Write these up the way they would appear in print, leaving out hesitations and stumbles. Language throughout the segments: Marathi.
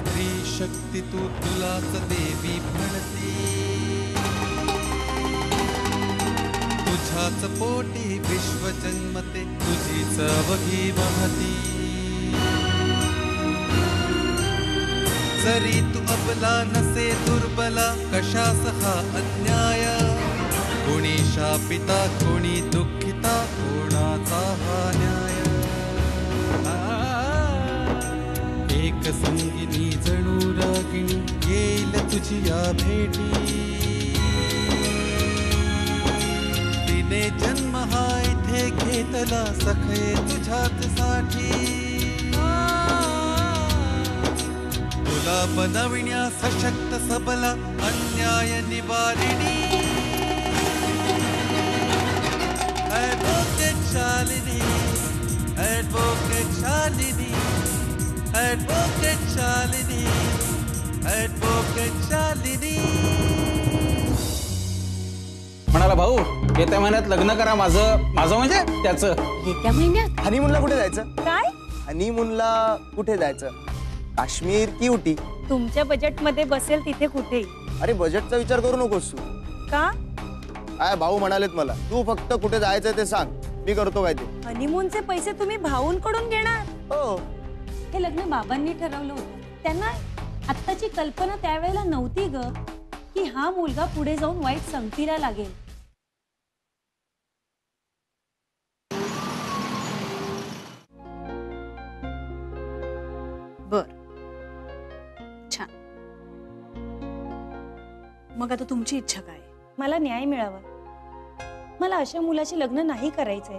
स्त्री शक्ती तू तुलाच देवी म्हणते, तुझ्याच पोटी विश्व जन्मते, तुझीच अवघी महती. जरी तू अबला नसे दुर्बला, कशास हा अन्याय, कोणी शापिता कोणी दुःखिता, कोणाचा हा न्याय. एक संगिनी जणू रागिणी, येईल तुझी या भेटी, तिने जन्म हा इथे घेतला सखे तुझ्याच साठी. तुला बनविण्या सशक्त सबला, अन्याय निवारिणी, advocate Shalini, advocate Shalini, advocate Shalini, advocate Shalini. म्हणाला भाऊ येत्या महिन्यात लग्न करा माझं म्हणजे त्याचं. येत्या महिन्यात हनीमूनला कुठे जायचं? काय? हनीमूनला कुठे जायचं? काश्मीर की उटी? तुमच्या बजेट मध्ये बसेल तिथे कुठेही. अरे बजेटचा विचार करू नकोस तू. का? काय भाऊ म्हणालेत मला, तू फक्त कुठे जायचं ते सांग, मी करतो काय ते. हनीमूनचे पैसे तुम्ही भाऊंकडून घेणार? हो. हे लग्न बाबांनी ठरवलं होतं. त्यांना आत्ताची कल्पना त्यावेळेला नव्हती ग, की हा मुलगा पुढे जाऊन वाईट संगतीला लागेल. बर, छान. मग आता तुमची इच्छा काय? मला न्याय मिळावा. मला अशा मुलाशी लग्न नाही करायचंय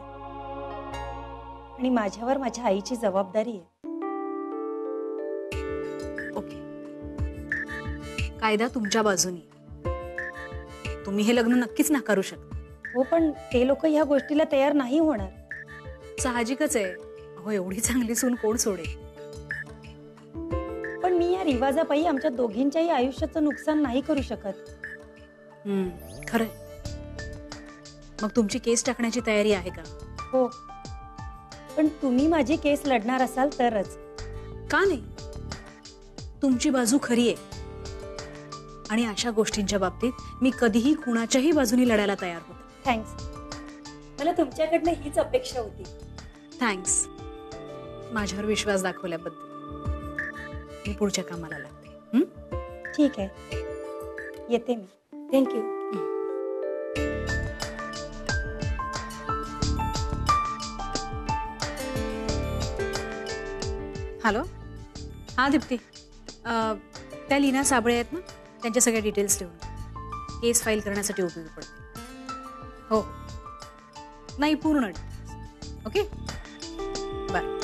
आणि माझ्यावर माझ्या आईची जबाबदारी आहे. ओके, कायदा तुमच्या बाजूनी, तुम्ही हे लग्न नक्कीच नाकारू शकता. हो, पण ते लोक ह्या गोष्टीला तयार नाही होणार. साहजिकच आहे. अहो, एवढी चांगली सून कोण सोडेल? पण मी या रिवाजापायी आमच्या दोघींच्याही आयुष्याचं नुकसान नाही करू शकत. खरंय. मग तुमची केस टाकण्याची तयारी आहे का? हो, पण तुम्ही माझी केस लढणार असाल तरच. का नाही? तुमची बाजू खरी आहे आणि अशा गोष्टींच्या बाबतीत मी कधीही कुणाच्याही बाजूनी लढायला तयार होते. थँक्स. मला तुमच्याकडनं हीच अपेक्षा होती. थँक्स माझ्यावर विश्वास दाखवल्याबद्दल. मी पुढच्या कामाला लागते. ठीक आहे, येते मी. थँक्यू. हॅलो, हा दीप्ती. त्या लीना साबळे आहेत ना, त्यांच्या सगळ्या डिटेल्स लिहून केस फाईल करण्यासाठी उपयोगी पडते. हो, नाही पूर्ण डिटेल्स. Okay, bye.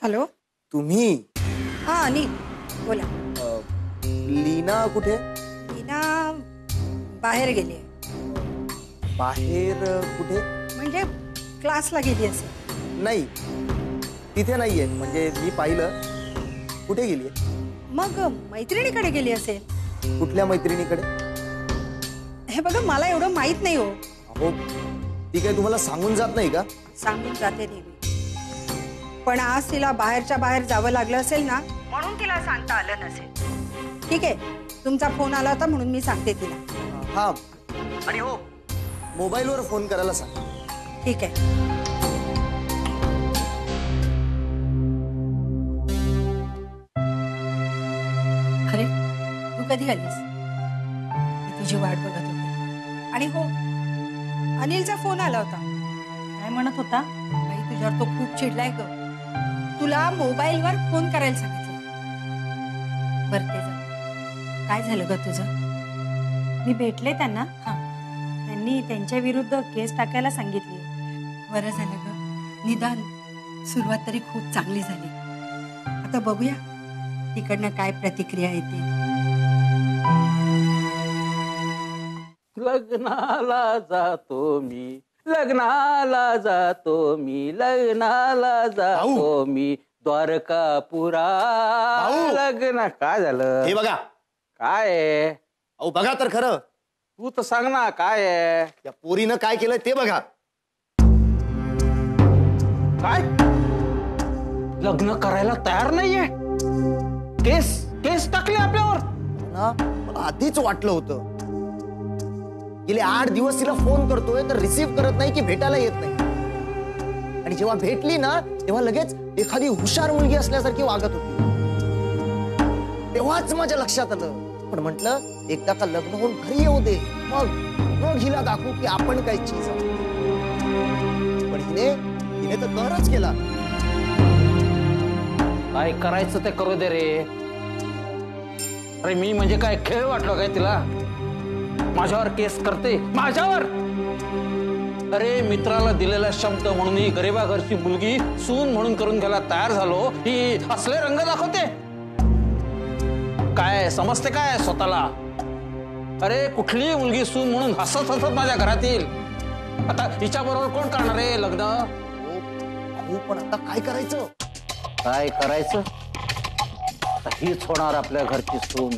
हॅलो, तुम्ही? हा अनिल बोला. लीना कुठे? लीना बाहेर गेली. बाहेर कुठे? म्हणजे क्लासला गेली असेल. नाही, तिथे नाहीये. म्हणजे मी पाहिलं. कुठे गेली? मग मैत्रिणीकडे गेली असेल. कुठल्या मैत्रिणीकडे? हे बघा, मला एवढं माहित नाही हो. अहो, ती काय तुम्हाला सांगून जात नाही का? सांगून जाते नेहमी, पण आज तिला बाहेरच्या बाहेर जावं लागलं असेल ना, म्हणून तिला सांगता आलं नसेल. ठीक आहे, तुमचा फोन आला होता म्हणून मी सांगते तिला. हा, आणि हो, मोबाईलवर फोन करायला सांग. ठीक आहे. अरे, तू कधी आलीस? मी तुझी वाट बघत होते. आणि हो, अनिलचा फोन आला होता. काय म्हणत होता? बाई, तुझ्यावर तो खूप चिडलाय ग. तुला मोबाईलवर फोन करायला सांगितलं. बरं, ते जा. काय झालं ग तुझं? मी भेटले त्यांना. त्यांनी त्यांच्या विरुद्ध केस टाकायला सांगितली. बरं झालं ग, निदान सुरुवात तरी खूप चांगली झाली. आता बघूया तिकडनं काय प्रतिक्रिया येते. लग्नाला जातो मी, लग्नाला जातो मी, लग्नाला जातो मी. द्वारकापुरा भाऊ! लग्न काय झालं? हे बघा काय आहे? अहो बघा तर खरं तू तर सांग ना काय आहे? या पोरीनं काय केलं ते बघा. काय लग्न करायला तयार नाहीये? केस केस टाकले आपल्यावर. ना मला आधीच वाटलं होतं. गेले 8 दिवस तिला फोन करतोय तर रिसीव्ह करत नाही की भेटायला येत नाही. आणि जेव्हा भेटली ना तेव्हा लगेच एखादी हुशार मुलगी असल्यासारखी वागत होती. तेव्हाच माझ्या लक्षात आलं. पण म्हटलं एकदा का लग्न होऊन घरी येऊ दे, मग हिला दाखवू की आपण काही चीज आहोत. पण हिने तर कहरच केला. काय करायचं ते करू दे रे. अरे मी म्हणजे काय खेळ वाटलो काय तिला? माझ्यावर केस करते, माझ्यावर. अरे मित्राला दिलेला शब्द म्हणून ही गरिबा घरची मुलगी सून म्हणून करून घ्यायला तयार झालो, ही असले रंग दाखवते. काय समजते काय स्वतःला? अरे कुठली मुलगी सून म्हणून हसत हसत माझ्या घरात येईल. आता हिच्या बरोबर कोण करणार आहे लग्न? हो पण आता काय करायचं? काय करायचं? आता हीच होणार आपल्या घरची सून.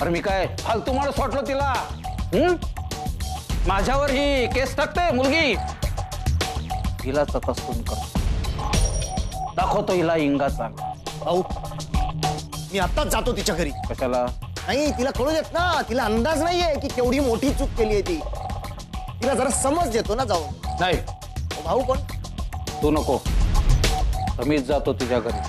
अरे मी काय फालतू माणूस वाटलो तिला? माझ्यावर ही केस टाकते मुलगी. हिलाच आता सून करतो, दाखवतो हिला इंगाचा. भाऊ मी आताच जातो तिच्या घरी. कशाला? नाही तिला कळू देत ना. तिला अंदाज नाहीये की केवढी मोठी चूक केली आहे ती. तिला जरा समज देतो ना जाऊन. नाही भाऊ पण तू नको, मीच जातो तिच्या घरी.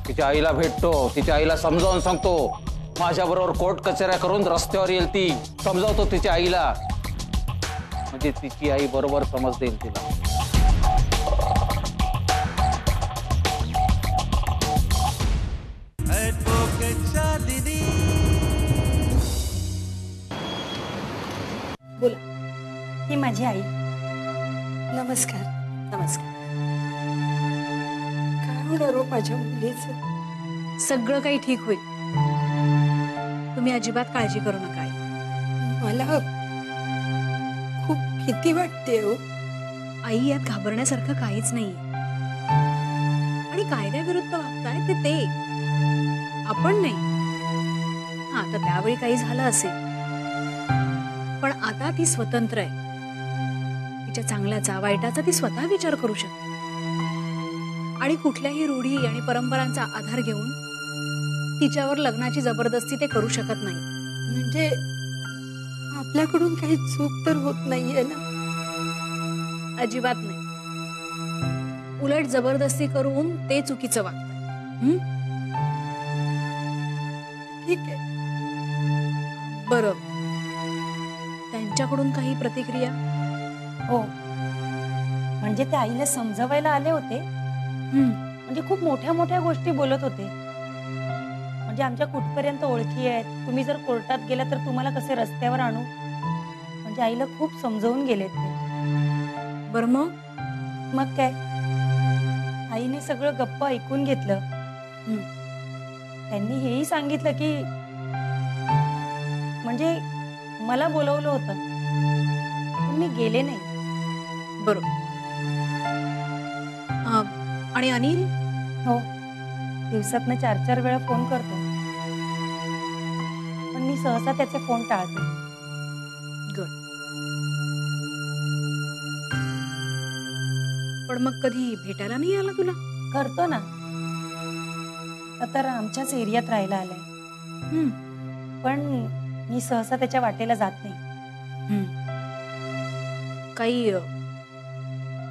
तिच्या आईला भेटतो, तिच्या आईला समजावून सांगतो. माझ्या बरोबर कोर्ट कचेऱ्या करून रस्त्यावर येईल ती. समजावतो तिच्या आईला, म्हणजे तिची आई बरोबर समज देईल तिला. ऍडव्होकेट शालिनी. बोला. ही माझी आई. नमस्कार. नमस्कार. काय होणार हो माझ्या मुलीचं? सगळं काही ठीक होईल. तुम्ही अजिबात काळजी करू नका आई. मला खूप भीती वाटते हो. आई यात घाबरण्यासारखं काहीच नाहीये. आणि कायद्याविरुद्ध वागताय ते आपण नाही. हा तर त्यावेळी काही झालं असेल, पण आता ती स्वतंत्र आहे. तिच्या चांगल्याचा वाईटाचा ती स्वतः विचार करू शकते. आणि कुठल्याही रूढी आणि परंपरांचा आधार घेऊन तिच्यावर लग्नाची जबरदस्ती ते करू शकत नाही. म्हणजे आपल्याकडून काही चूक तर होत नाहीये ना? अजिबात नाही. उलट जबरदस्ती करून ते चुकीचं वागतात. ठीक आहे. बरं, त्यांच्याकडून काही प्रतिक्रिया? हो, म्हणजे ते आईला समजवायला आले होते. म्हणजे खूप मोठ्या मोठ्या गोष्टी बोलत होते. म्हणजे आमच्या कुठपर्यंत ओळखी आहेत, तुम्ही जर कोर्टात गेला तर तुम्हाला कसे रस्त्यावर आणू. म्हणजे आईला खूप समजवून गेलेत ते. बरं मग काय, आईने सगळं गप्प ऐकून घेतलं. त्यांनी हेही सांगितलं की म्हणजे मला बोलवलं होतं पण मी गेले नाही. बरोबर. आणि अनिल? हो, दिवसातनं 4-4 वेळा फोन करतो, पण मी सहसा त्याचे फोन टाळते. गुड. पण मग कधी भेटायला नाही आला तुला? करतो ना, आता आमच्याच एरियात राहायला आलाय. पण मी सहसा त्याच्या वाटेला जात नाही. काही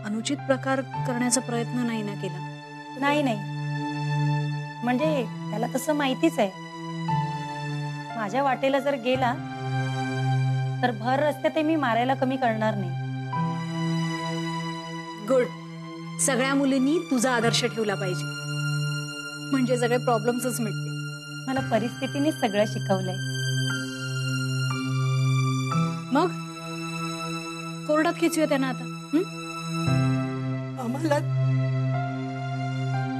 अनुचित प्रकार करण्याचा प्रयत्न नाही ना केला? नाही, म्हणजे त्याला तसं माहितीच आहे. माझ्या वाटेला जर गेला तर भर रस्त्यात मी मारायला कमी करणार नाही. गुड. सगळ्या मुलींनी तुझा आदर्श ठेवला पाहिजे, म्हणजे सगळे प्रॉब्लेम्सच मिटतील. मला परिस्थितीने सगळं शिकवलंय. मग कोर्टात खेचूया त्यांना आता. आम्हाला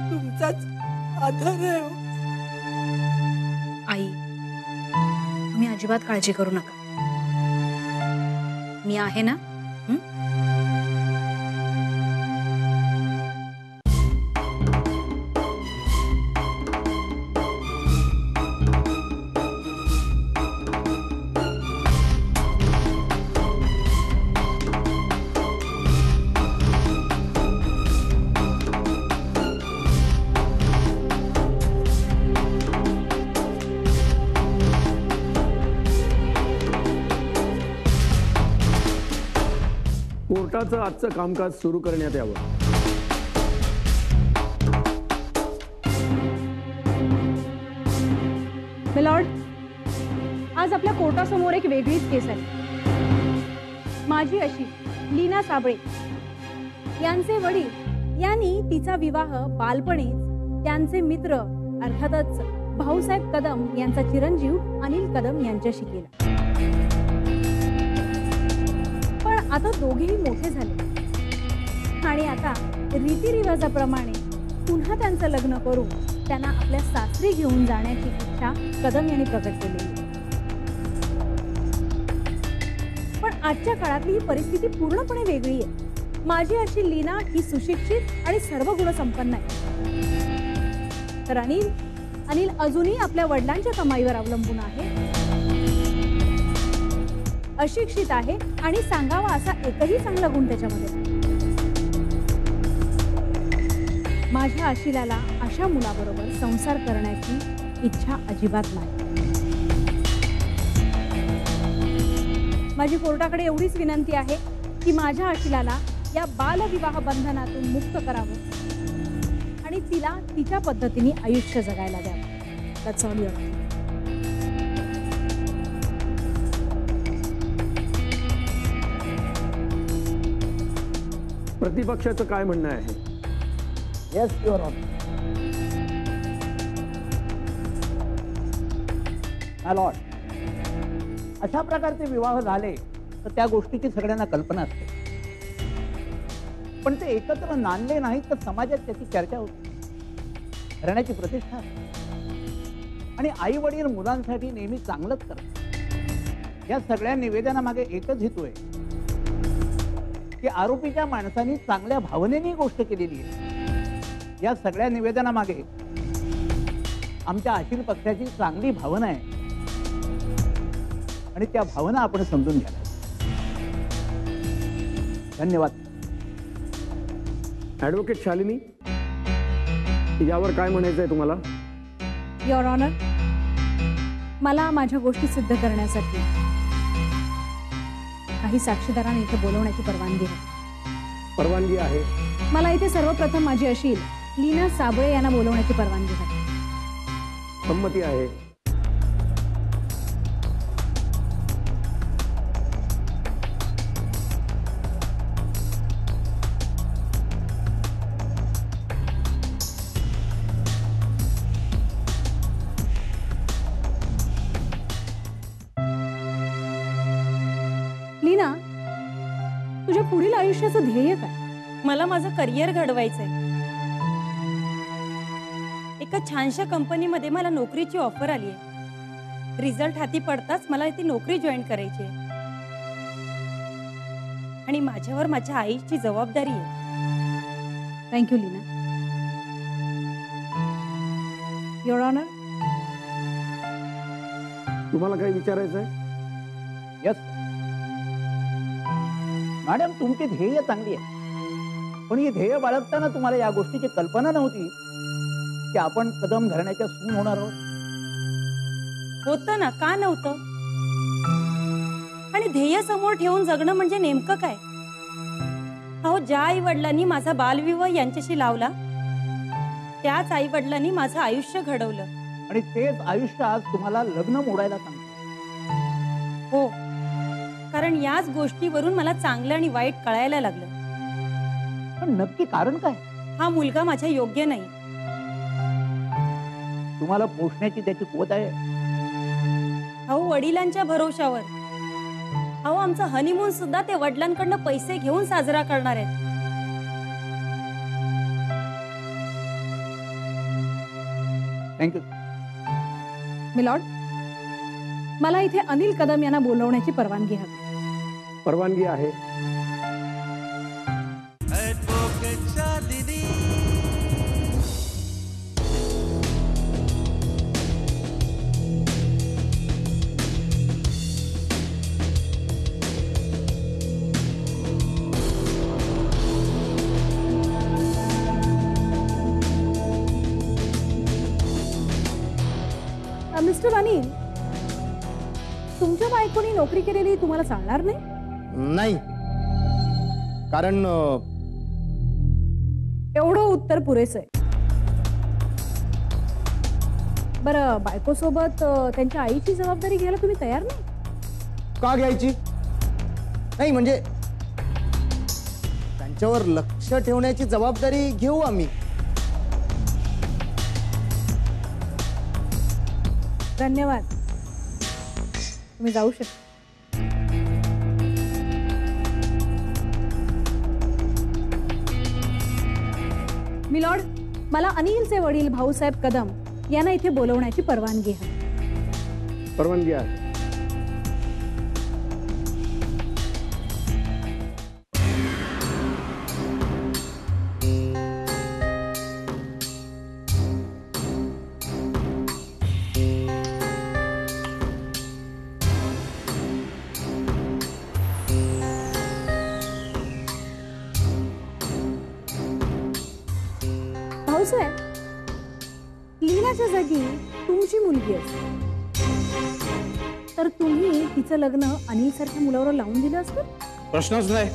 तुमचाच आधार आहे हो. आई, तुम्ही अजिबात काळजी करू नका. मी आहे ना. कोर्टाचं आजचं कामकाज सुरू करण्यात यावं. मिलॉर्ड, आज आपल्या कोर्टासमोर एक वेगळीच केस आहे. माझी अशी लीना साबळे यांचे वडील यांनी तिचा विवाह बालपणीच त्यांचे मित्र अर्थातच भाऊसाहेब कदम यांचा चिरंजीव अनिल कदम यांच्याशी केला. पण आता दोघेही मोठे झाले आणि आता रीतिरिवाजाप्रमाणे पुन्हा त्यांचं लग्न करून त्यांना आपल्या सासरी घेऊन जाण्याची इच्छा कदम यांनी प्रकट केलेली. पण आजच्या काळातली ही परिस्थिती पूर्णपणे वेगळी आहे. माझी अशी लीना ही सुशिक्षित आणि सर्व गुणसंपन्न आहे, तर अनिल अजूनही आपल्या वडिलांच्या कमाईवर अवलंबून आहे, अशिक्षित आहे आणि सांगावा असा एकही चांगला गुण त्याच्यामध्ये नाही. माझ्या आशिलाला अशा मुलाबरोबर संसार करण्याची इच्छा अजिबात नाही. माझी कोर्टाकडे एवढीच विनंती आहे की माझ्या आशिलाला या बालविवाह बंधनातून मुक्त करावं आणि तिला तिच्या पद्धतीने आयुष्य जगायला द्यावं. That's all your honor. प्रतिपक्षाचं काय म्हणणं आहे? Yes your honour. My lord, अशा प्रकारचे विवाह झाले तर त्या गोष्टीची सगळ्यांना कल्पना असते, पण ते एकत्र नांदले नाहीत तर समाजात त्याची चर्चा होते, घराण्याची प्रतिष्ठा असते. आणि आई वडील मुलांसाठी नेहमी चांगलंच करतात. या सगळ्या निवेदनामागे एकच हेतू आहे की आरोपीच्या माणसांनी चांगल्या भावनेने गोष्ट केलेली आहे. या सगळ्या निवेदनामागे आमच्या अशील पक्षाची चांगली भावना आहे आणि त्या भावना आपण समजून घ्यायला. धन्यवाद. ऍडव्होकेट शालिनी, यावर काय म्हणायचं आहे तुम्हाला? युअर ऑनर, मला माझ्या गोष्टी सिद्ध करण्यासाठी काही साक्षीदारांना इथे बोलवण्याची परवानगी आहे. परवानगी आहे. मला इथे सर्वप्रथम माझी अशील लीना साबळे यांना बोलवण्याची परवानगी आहे. संमती आहे. लीना, तुझ्या पुढील आयुष्याचं ध्येय काय? मला माझं करिअर घडवायचंय. एका छानशा कंपनीमध्ये मला नोकरीची ऑफर आली आहे. रिझल्ट हाती पडताच मला ती नोकरी जॉईन करायची आहे आणि माझ्यावर माझ्या आईची जबाबदारी आहे. थँक्यू लीना. युअर ऑनर, तुम्हाला काही विचारायचं आहे? यस मॅडम, तुमची ध्येय चांगली आहे, पण ही ध्येय बाळगताना तुम्हाला या गोष्टीची कल्पना नव्हती की आपण कदम घराण्याच्या सून होणार आहोत. होतं ना, का नव्हतं? आणि ध्येय समोर ठेवून जगणं म्हणजे नेमकं काय? अहो, ज्या आई वडिलांनी माझा बालविवाह यांच्याशी लावला त्याच आई वडिलांनी माझं आयुष्य घडवलं आणि तेच आयुष्य आज तुम्हाला लग्न मोडायला सांगतो. हो, कारण याच गोष्टीवरून मला चांगलं आणि वाईट कळायला लागलं. पण नक्की कारण काय? हा मुलगा माझ्या योग्य नाही. तुम्हाला पोषण्याची त्याची कुवत आहे. अहो, वडिलांच्या भरोशावर. अहो, आमचा हनीमून सुद्धा ते वडिलांकडनं पैसे घेऊन साजरा करणार आहेत. थँक्यू. मिलॉर्ड, मला इथे अनिल कदम यांना बोलवण्याची परवानगी हवी. परवानगी आहे. ॲडव्होकेट शालिनी. मिस्टर अनिल, तुमच्या बायकोनी नोकरी केलेली तुम्हाला चालणार नाही? नाही, कारण एवढं उत्तर पुरेसं आहे. बरं, बायकोसोबत त्यांच्या आईची जबाबदारी घ्यायला तुम्ही तयार नाही? का घ्यायची नाही, म्हणजे त्यांच्यावर लक्ष ठेवण्याची जबाबदारी घेऊ आम्ही. धन्यवाद, तुम्ही जाऊ शकता. मिलॉर्ड, मला अनिलचे वडील भाऊसाहेब कदम यांना इथे बोलवण्याची परवानगी आहे. परवानगी आहे. भाऊसाहेब, लीनाच्या जागी तुमची मुलगी असते तर तुम्ही तिचं लग्न अनिल सारख्या मुलावर लावून दिलं असतं? प्रश्नच नाही.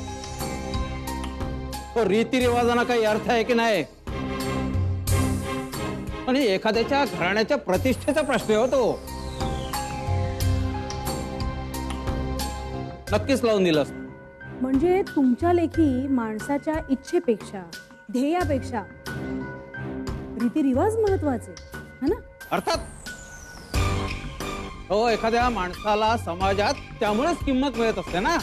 तो रीतिरिवाजांना काही अर्थ आहे की नाही? आणि एखाद्याच्या घराण्याच्या प्रतिष्ठेचा प्रश्न होतो. नक्कीच लावून दिलं असतं. म्हणजे तुमच्या लेखी माणसाच्या इच्छेपेक्षा, ध्येयापेक्षा रीतिरिवाज महत्वाचे, है ना? अर्थात हो, एखाद्या माणसाला समाजात त्यामुळेच किंमत मिळत असते ना.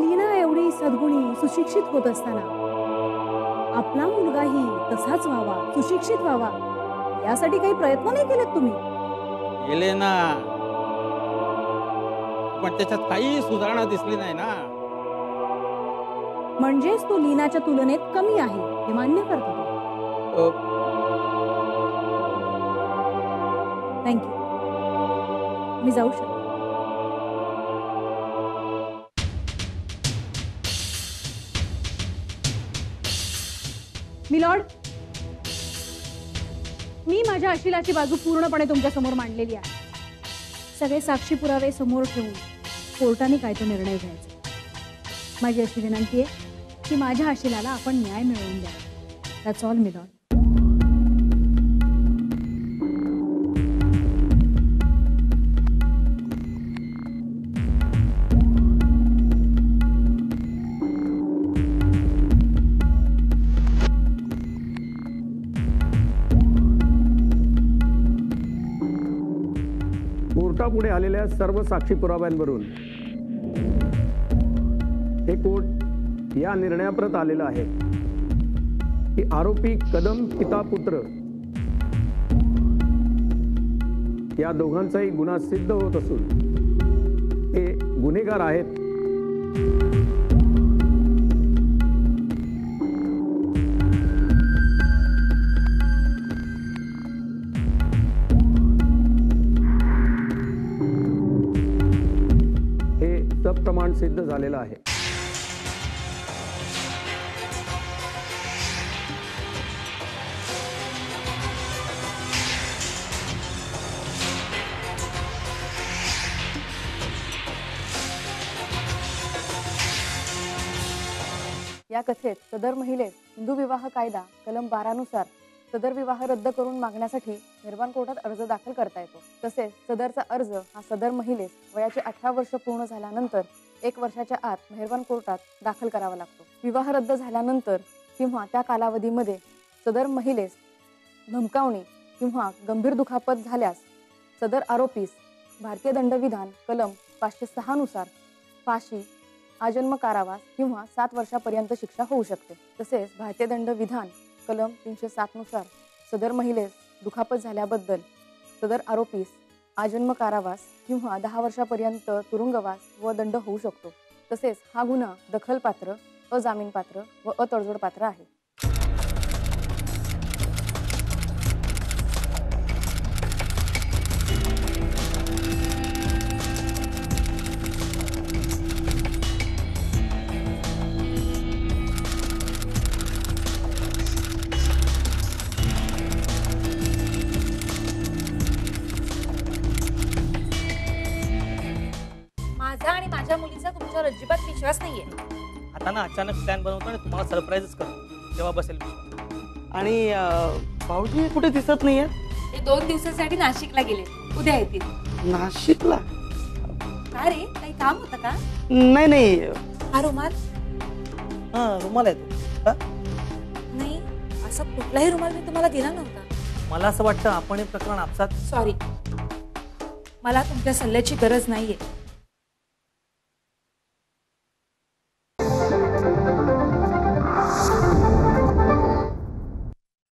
लीना एवढी सद्गुणी सुशिक्षित होत असताना आपला मुलगाही तसाच व्हावा, सुशिक्षित व्हावा, यासाठी काही प्रयत्न नाही केलेत तुम्ही? गेले ना, पण त्याच्यात काही सुधारणा दिसली नाही ना. म्हणजेच तो लीनाच्या तुलनेत कमी आहे हे मान्य करतो. थँक्यू, मी जाऊ शकतो. मिलॉर्ड, मी माझ्या अशिलाची बाजू पूर्णपणे तुमच्या समोर मांडलेली आहे. सगळे साक्षी पुरावे समोर ठेवून कोर्टाने काय तो निर्णय घ्यायचा. माझी अशी विनंती आहे की माझ्या अशिलाला आपण न्याय मिळवून द्यावा. That's all milord. कोर्टापुढे आलेल्या सर्व साक्षी पुराव्यांवरून हे कोर्ट या निर्णयाप्रत आलेलं आहे की आरोपी कदम पिता पुत्र या दोघांचाही गुन्हा सिद्ध होत असून ते गुन्हेगार आहेत. हे सप्रमाण सिद्ध झालेलं आहे. या कथेत सदर महिलेस हिंदू विवाह कायदा कलम 12 नुसार सदर विवाह रद्द करून मागण्यासाठी मेहरबान कोर्टात अर्ज दाखल करता येतो. तसेच सदरचा अर्ज हा सदर महिलेस वयाचे 18 वर्ष पूर्ण झाल्यानंतर 1 वर्षाच्या आत मेहरबान कोर्टात दाखल करावा लागतो. विवाह रद्द झाल्यानंतर किंवा त्या कालावधीमध्ये सदर महिलेस धमकावणी किंवा गंभीर दुखापत झाल्यास सदर आरोपीस भारतीय दंडविधान कलम 506 नुसार फाशी, आजन्म कारावास किंवा 7 वर्षापर्यंत शिक्षा होऊ शकते. तसेच भारतीय दंडविधान कलम 307 नुसार सदर महिलेस दुखापत झाल्याबद्दल सदर आरोपीस आजन्म कारावास किंवा 10 वर्षापर्यंत तुरुंगवास व दंड होऊ शकतो. तसेच हा गुन्हा दखलपात्र, अजामीनपात्र व अतडजोडपात्र आहे. माझा आणि माझ्या विश्वास नाहीये. आता ना अचानक प्लॅन बनवतो आणि तुम्हाला सरप्राईजच करतो, तेव्हा बसेल विश्वास. आणि भाऊजी कुठे दिसत नाहीये? ते 2 दिवसासाठी नाशिकला गेले, उद्या येतील. नाशिकला? का रे, काही काम होतं का? नाही नाही. हा रुमाल? हा रुमाल आहे तो. नाही, असा कुठलाही रुमाल मी तुम्हाला दिला नव्हता. मला असं वाटतं आपण हे प्रकरण आपसात. सॉरी, मला तुमच्या सल्ल्याची गरज नाहीये.